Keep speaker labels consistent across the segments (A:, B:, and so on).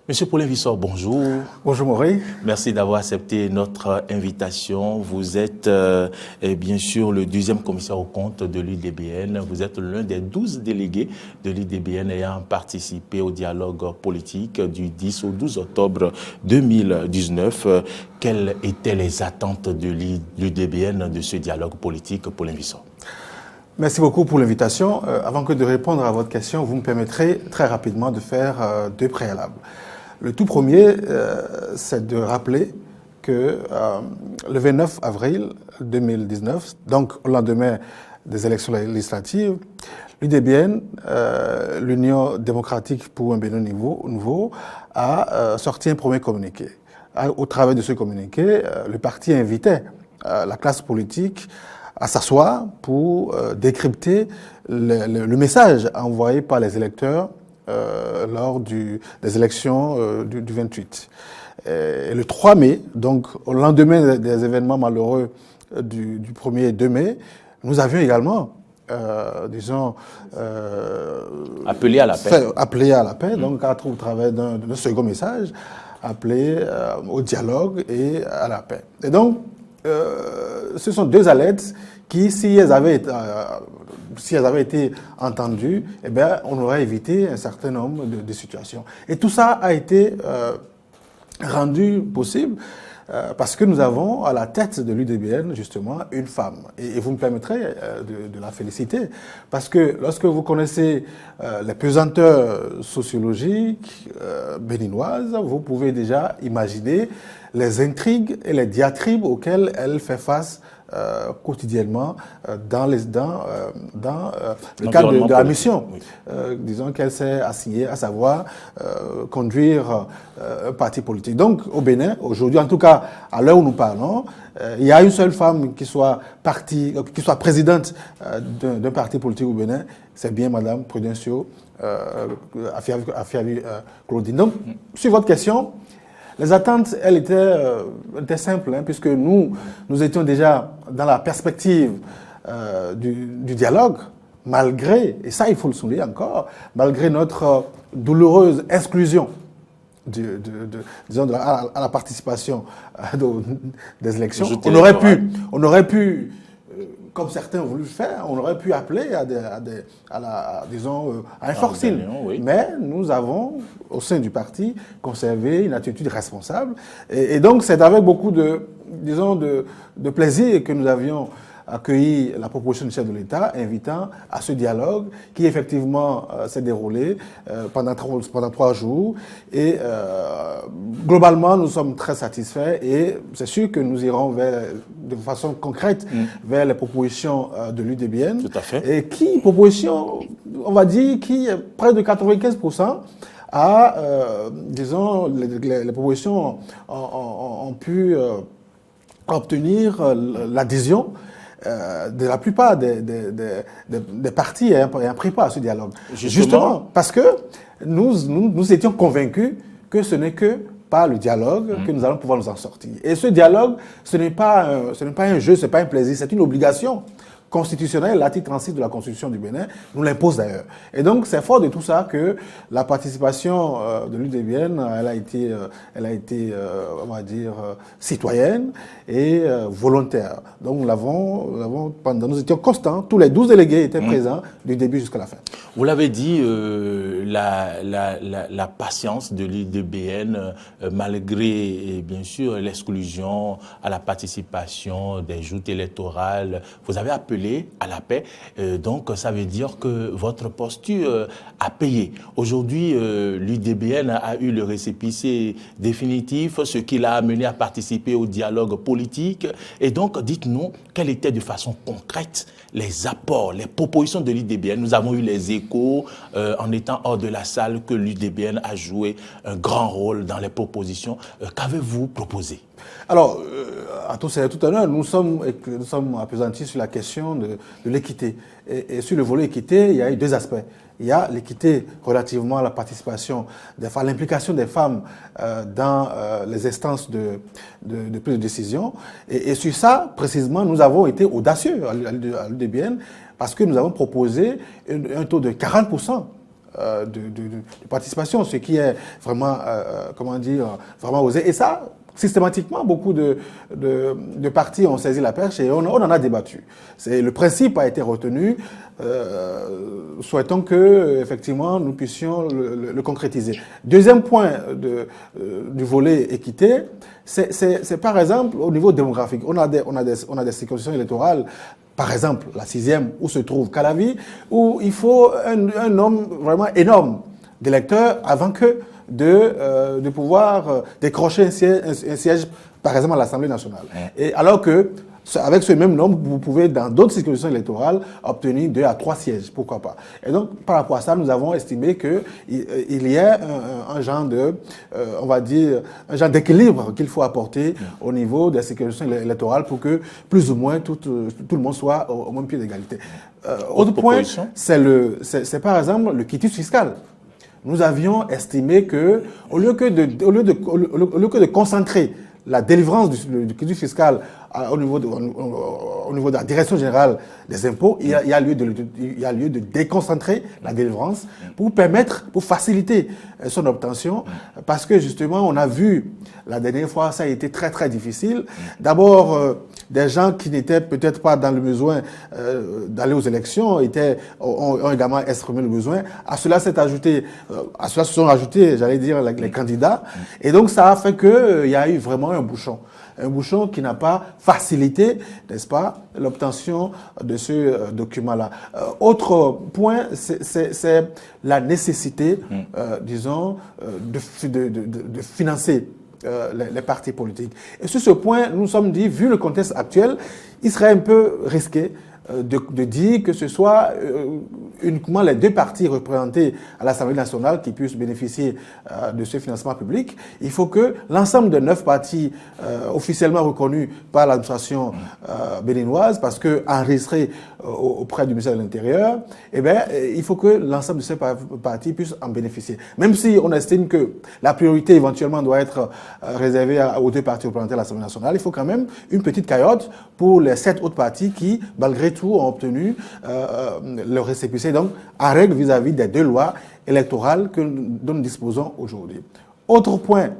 A: Monsieur Paulin Vissor, bonjour.
B: Bonjour Maurice.
A: Merci d'avoir accepté notre invitation. Vous êtes bien sûr le deuxième commissaire aux comptes de l'UDBN. Vous êtes l'un des 12 délégués de l'UDBN ayant participé au dialogue politique du 10 au 12 octobre 2019. Quelles étaient les attentes de l'UDBN de ce dialogue politique, Paulin Vissor?
B: Merci beaucoup pour l'invitation. Avant que de répondre à votre question, vous me permettrez très rapidement de faire deux préalables. Le tout premier, c'est de rappeler que le 29 avril 2019, donc au lendemain des élections législatives, l'UDBN, l'Union démocratique pour un Bénin nouveau, a sorti un premier communiqué. Au travers de ce communiqué, le parti invitait la classe politique à s'asseoir pour décrypter le message envoyé par les électeurs lors des élections du 28. Et le 3 mai, donc au lendemain des événements malheureux du 1er et 2 mai, nous avions également,
A: appelé à la paix.
B: Appelé à la paix, donc au travers d'un second message, appelé au dialogue et à la paix. Et donc, ce sont deux alertes qui, si elles avaient été entendues, eh bien, on aurait évité un certain nombre de situations. Et tout ça a été rendu possible parce que nous avons à la tête de l'UDBN, justement, une femme. Et vous me permettrez de la féliciter, parce que lorsque vous connaissez les pesanteurs sociologiques béninoises, vous pouvez déjà imaginer les intrigues et les diatribes auxquelles elle fait face quotidiennement dans le cadre de la mission. Oui. Disons qu'elle s'est assignée, à savoir conduire un parti politique. Donc au Bénin, aujourd'hui, en tout cas à l'heure où nous parlons, il y a une seule femme qui soit présidente d'un parti politique au Bénin, c'est bien Madame Prudencio Afiavi Claudine. Donc, sur votre question, les attentes, elles étaient simples, hein, puisque nous étions déjà dans la perspective du dialogue, malgré, et ça il faut le souligner encore, malgré notre douloureuse exclusion à la participation des élections. On aurait pu, comme certains ont voulu le faire, on aurait pu appeler à un forcing. Oui. Mais nous avons, au sein du parti, conservé une attitude responsable. Et donc, c'est avec beaucoup de plaisir que nous avions accueilli la proposition du chef de l'État invitant à ce dialogue qui effectivement s'est déroulé pendant 3 jours et globalement nous sommes très satisfaits et c'est sûr que nous irons de façon concrète vers les propositions de l'UDBN.
A: Tout à fait.
B: Et propositions, on va dire, qui près de 95% les propositions ont pu obtenir l'adhésion de la plupart des partis ayant pris part à ce dialogue. Justement parce que nous étions convaincus que ce n'est que par le dialogue que nous allons pouvoir nous en sortir. Et ce dialogue, ce n'est pas un jeu, ce n'est pas un plaisir, c'est une obligation constitutionnelle. L'article 36 de la Constitution du Bénin nous l'impose d'ailleurs. Et donc, c'est fort de tout ça que la participation de l'UDBN, elle a été, on va dire, citoyenne et volontaire. Donc, nous étions constants, tous les 12 délégués étaient présents du début jusqu'à la fin.
A: Vous l'avez dit, la patience de l'UDBN, malgré, bien sûr, l'exclusion à la participation des joutes électorales, vous avez appelé à la paix, donc ça veut dire que votre posture a payé. Aujourd'hui, l'UDBN a eu le récépissé définitif, ce qui l'a amené à participer au dialogue politique. Et donc, dites-nous, quelles étaient de façon concrète les apports, les propositions de l'UDBN? Nous avons eu les échos, en étant hors de la salle, que l'UDBN a joué un grand rôle dans les propositions. Qu'avez-vous proposé?
B: Alors, tout à l'heure, nous sommes appesantis sur la question de l'équité. Et sur le volet équité, il y a eu deux aspects. Il y a l'équité relativement à la participation, à l'implication des femmes dans les instances de prise de décision. Et sur ça, précisément, nous avons été audacieux à l'UDBN parce que nous avons proposé un taux de 40% de participation, ce qui est vraiment, comment dire, vraiment osé. Et ça, systématiquement, beaucoup de partis ont saisi la perche et on en a débattu. Le principe a été retenu. Souhaitons que, effectivement, nous puissions le concrétiser. Deuxième point du volet équité, c'est par exemple au niveau démographique. On a des circonscriptions électorales, par exemple la 6e, où se trouve Calavi, où il faut un nombre vraiment énorme d'électeurs avant que de pouvoir décrocher un siège, par exemple, à l'Assemblée nationale. Et alors que, avec ce même nombre, vous pouvez, dans d'autres circonscriptions électorales, obtenir 2 à 3 sièges, pourquoi pas. Et donc, par rapport à ça, nous avons estimé qu'il y a un genre on va dire, un genre d'équilibre qu'il faut apporter au niveau des circonscriptions électorales pour que, plus ou moins, tout le monde soit au même pied d'égalité. Autre point, c'est par exemple le quitus fiscal. Nous avions estimé que, au lieu que de concentrer la délivrance du crédit fiscal au niveau de la direction générale des impôts, il y a lieu de déconcentrer la délivrance pour faciliter son obtention, parce que justement, on a vu la dernière fois, ça a été très très difficile. D'abord, des gens qui n'étaient peut-être pas dans le besoin d'aller aux élections ont également exprimé le besoin. À cela se sont ajoutés, j'allais dire, les candidats. Et donc, ça a fait qu'il y a eu vraiment un bouchon qui n'a pas facilité, n'est-ce pas, l'obtention de ce document-là. Autre point, c'est la nécessité, disons, de financer les partis politiques. Et sur ce point, nous nous sommes dit, vu le contexte actuel, il serait un peu risqué de dire que ce soit uniquement les 2 partis représentés à l'Assemblée nationale qui puissent bénéficier de ce financement public. Il faut que l'ensemble des 9 partis officiellement reconnus par l'administration béninoise, parce que enregistrés auprès du ministère de l'Intérieur, il faut que l'ensemble de ces partis puissent en bénéficier. Même si on estime que la priorité éventuellement doit être réservée aux 2 partis représentés à l'Assemblée nationale, il faut quand même une petite cagnotte pour les 7 autres partis qui, malgré tout, ont obtenu le récépissé, donc en règle vis-à-vis des 2 lois électorales dont nous disposons aujourd'hui. Autre point.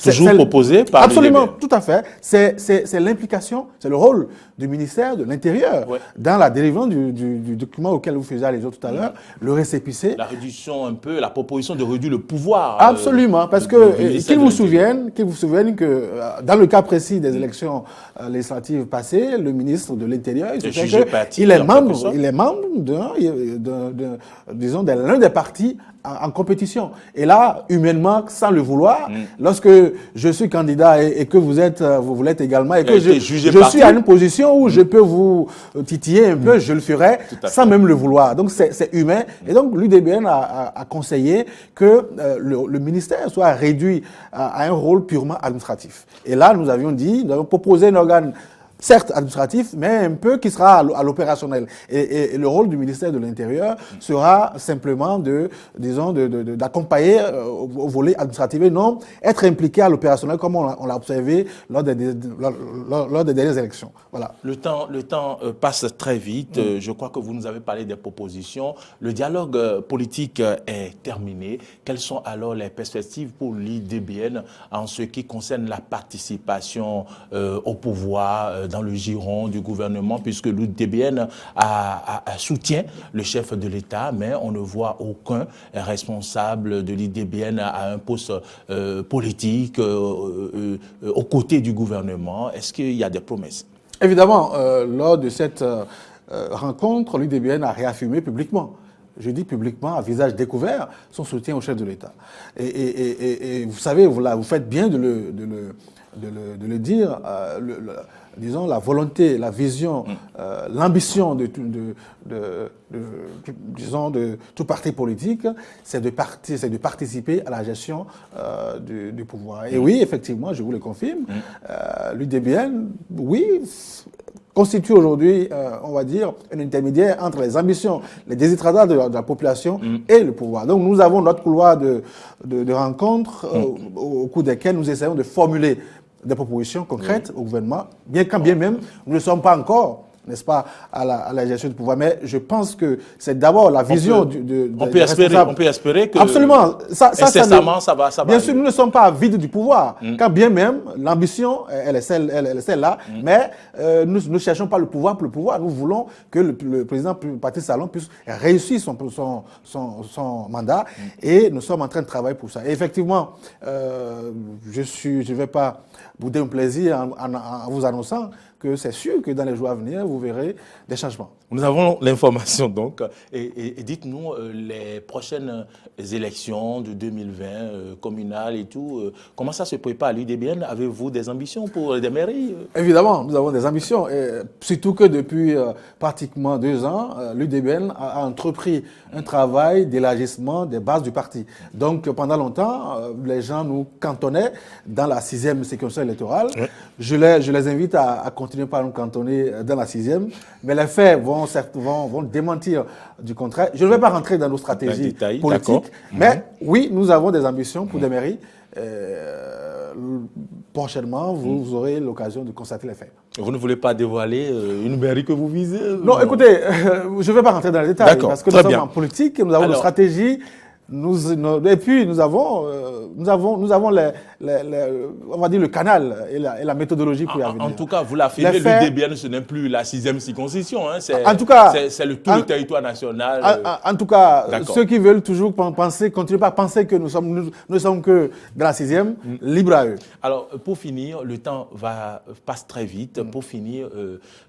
A: Toujours proposé par
B: Absolument, tout à fait. C'est l'implication, c'est le rôle du ministère de l'Intérieur dans la délivrance du document auquel vous faisiez allusion tout à l'heure, le récépissé.
A: La réduction un peu, la proposition de réduire le pouvoir.
B: Absolument, parce que qu'il vous souvienne que dans le cas précis des élections législatives passées, le ministre de l'Intérieur, il est membre disons, de l'un des partis en compétition. Et là, humainement, sans le vouloir, lorsque je suis candidat et que vous l'êtes également, et que je suis à une position où je peux vous titiller un peu, je le ferai sans même le vouloir. Donc, c'est humain. Et donc, l'UDBN a conseillé que le ministère soit réduit à un rôle purement administratif. Et là, nous avions proposé un organe certes administratif, mais un peu qui sera à l'opérationnel. Et le rôle du ministère de l'Intérieur sera simplement d'accompagner au volet administratif et non être impliqué à l'opérationnel comme on l'a observé lors des dernières élections. Voilà.
A: Le temps passe très vite. Je crois que vous nous avez parlé des propositions. Le dialogue politique est terminé. Quelles sont alors les perspectives pour l'IDBN en ce qui concerne la participation au pouvoir dans le giron du gouvernement, puisque l'UDBN soutient le chef de l'État, mais on ne voit aucun responsable de l'IDBN à un poste politique aux côtés du gouvernement. Est-ce qu'il y a des promesses?
B: Évidemment, lors de cette rencontre, l'UDBN a réaffirmé publiquement, je dis publiquement, à visage découvert, son soutien au chef de l'État. Et vous savez, vous faites bien de le dire, disons, la volonté, la vision, l'ambition de tout parti politique, c'est de participer à la gestion du pouvoir. Et oui, effectivement, je vous le confirme, l'UDBN, oui, constitue aujourd'hui, on va dire, un intermédiaire entre les ambitions, les désirata de la population et le pouvoir. Donc nous avons notre couloir de rencontres au cours desquelles nous essayons de formuler des propositions concrètes au gouvernement, bien même nous ne sommes pas encore n'est-ce pas, à la gestion du pouvoir. Mais je pense que c'est d'abord la vision
A: on peut espérer que
B: absolument. Ça
A: va.
B: Bien sûr, nous ne sommes pas vides du pouvoir. Quand bien même l'ambition, elle est celle-là. Mais nous ne cherchons pas le pouvoir pour le pouvoir. Nous voulons que le président Patrice Talon puisse réussir son mandat. Et nous sommes en train de travailler pour ça. Et effectivement, je ne vais pas bouder mon plaisir en vous annonçant que c'est sûr que dans les jours à venir, vous verrez des changements.
A: Nous avons l'information donc. Et dites-nous, les prochaines élections de 2020, communales et tout, comment ça se prépare à l'UDBN? Avez-vous des ambitions pour des mairies?
B: Évidemment, nous avons des ambitions. Et surtout que depuis pratiquement 2 ans, l'UDBN a entrepris un travail d'élargissement des bases du parti. Donc pendant longtemps, les gens nous cantonnaient dans la 6e circonscription électorale. Ouais. Je les invite à continuer par nous cantonner dans la 6e, mais les faits vont démentir du contraire. Je ne vais pas rentrer dans nos stratégies politiques, mais oui, nous avons des ambitions pour des mairies. Prochainement, vous aurez l'occasion de constater les faits.
A: Vous ne voulez pas dévoiler une mairie que vous visez?
B: Non, écoutez, je ne vais pas rentrer dans les détails, parce que nous sommes en politique, nous avons nos stratégies. Et puis nous avons on va dire le canal et la méthodologie pour y arriver.
A: En tout cas, vous l'affirmez, l'UDBN, ce n'est plus la 6e circonscription. Hein, c'est le territoire national.
B: En tout cas, ceux qui veulent toujours continuer à penser que nous sommes que dans la 6e, libre à eux.
A: Alors, pour finir, le temps passe très vite. Pour finir,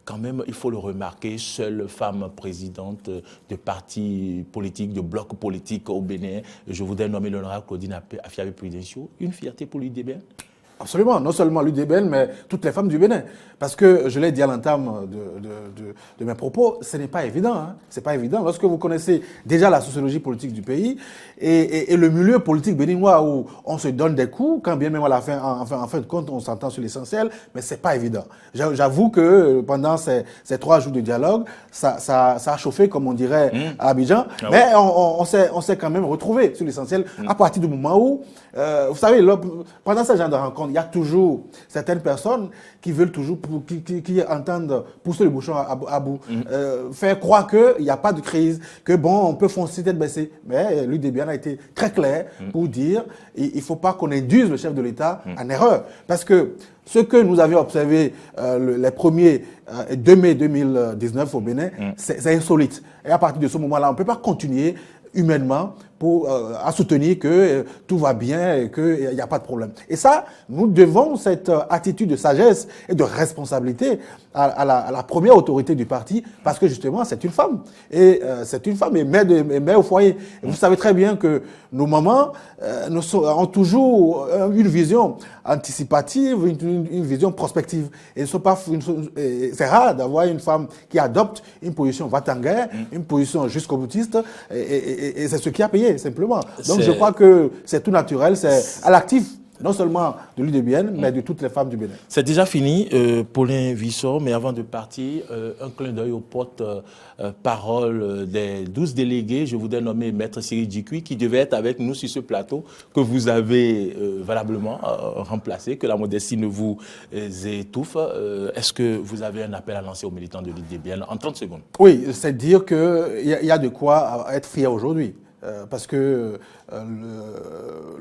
A: quand même, il faut le remarquer, seule femme présidente de parti politique, de bloc politique au Bénin. Je voudrais nommer l'honorable Claudine Afiabe-Prudencio. Une fierté pour l'UDBN?
B: Absolument, non seulement l'UDBN, mais toutes les femmes du Bénin. Parce que, je l'ai dit à l'entame de mes propos, ce n'est pas évident. Hein. Ce n'est pas évident. Lorsque vous connaissez déjà la sociologie politique du pays et le milieu politique béninois où on se donne des coups, quand bien même à la fin, en fin de compte, on s'entend sur l'essentiel, mais ce n'est pas évident. J'avoue que pendant ces 3 jours de dialogue, ça a chauffé, comme on dirait à Abidjan, mais on s'est quand même retrouvé sur l'essentiel à partir du moment où, vous savez, pendant ce genre de rencontre, il y a toujours certaines personnes qui veulent toujours, qui entendent pousser le bouchon à bout, faire croire qu'il n'y a pas de crise, que bon, on peut foncer tête baissée. Mais l'UDBN a été très clair pour dire qu'il ne faut pas qu'on induise le chef de l'État en erreur. Parce que ce que nous avions observé les premiers 2 mai 2019 au Bénin, c'est insolite. Et à partir de ce moment-là, on ne peut pas continuer humainement à soutenir que tout va bien et qu'il n'y a pas de problème. Et ça, nous devons cette attitude de sagesse et de responsabilité à la première autorité du parti, parce que justement, c'est une femme. Et c'est une femme et mère au foyer. Et vous savez très bien que nos mamans ont toujours une vision anticipative, une vision prospective. Et c'est rare d'avoir une femme qui adopte une position va-t-en-guerre, une position jusqu'au boutiste, et c'est ce qui a payé. Simplement. Donc je crois que c'est tout naturel, c'est à l'actif, non seulement de l'UDBN, mais de toutes les femmes du Bénin.
A: C'est déjà fini, Paulin Vissot, mais avant de partir, un clin d'œil au porte-parole des 12 délégués. Je voudrais nommer Maître Cyril Djikui, qui devait être avec nous sur ce plateau, que vous avez valablement remplacé, que la modestie ne vous étouffe. Est-ce que vous avez un appel à lancer aux militants de l'UDBN en 30 secondes?
B: Oui, c'est dire qu'il y a de quoi être fier aujourd'hui. Parce que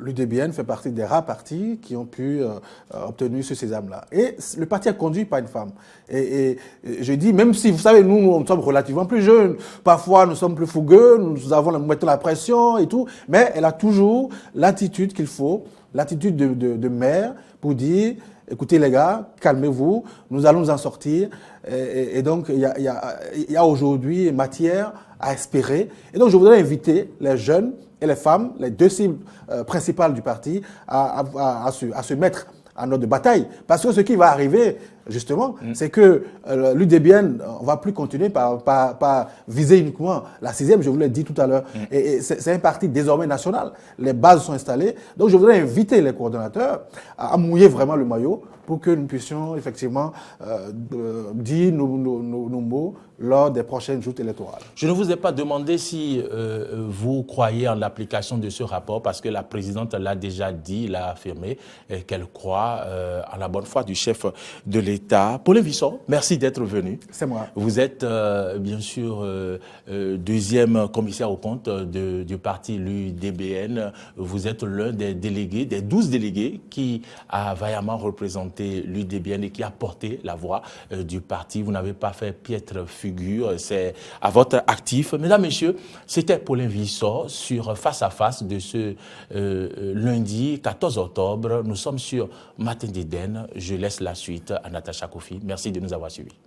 B: l'UDBN fait partie des rares partis qui ont pu obtenir ce sésame-là. Et le parti est conduit par une femme. Et je dis, même si, vous savez, nous sommes relativement plus jeunes, parfois nous sommes plus fougueux, nous mettons la pression et tout, mais elle a toujours l'attitude qu'il faut, l'attitude de mère pour dire, écoutez les gars, calmez-vous, nous allons nous en sortir. Et donc, il y a aujourd'hui matière à espérer. Et donc, je voudrais inviter les jeunes et les femmes, les 2 cibles principales du parti, à se mettre en ordre de bataille. Parce que ce qui va arriver, justement, c'est que l'UDBN, on ne va plus continuer par viser uniquement la 6e, je vous l'ai dit tout à l'heure. Et c'est un parti désormais national. Les bases sont installées. Donc, je voudrais inviter les coordonnateurs à mouiller vraiment le maillot pour que nous puissions effectivement dire nos mots lors des prochaines joutes électorales.
A: Je ne vous ai pas demandé si vous croyez en l'application de ce rapport, parce que la présidente l'a déjà dit, l'a affirmé, qu'elle croit en la bonne foi du chef de l'État. l'État. Paulin Visson, merci d'être venu.
B: C'est moi.
A: Vous êtes bien sûr deuxième commissaire aux comptes du parti l'UDBN. Vous êtes l'un des délégués, des 12 délégués qui a vaillamment représenté l'UDBN et qui a porté la voix du parti. Vous n'avez pas fait piètre figure, c'est à votre actif. Mesdames, Messieurs, c'était Paulin Visson sur Face à Face de ce lundi 14 octobre. Nous sommes sur Matin d'Éden. Je laisse la suite à Natacha Kofi. Merci de nous avoir suivis.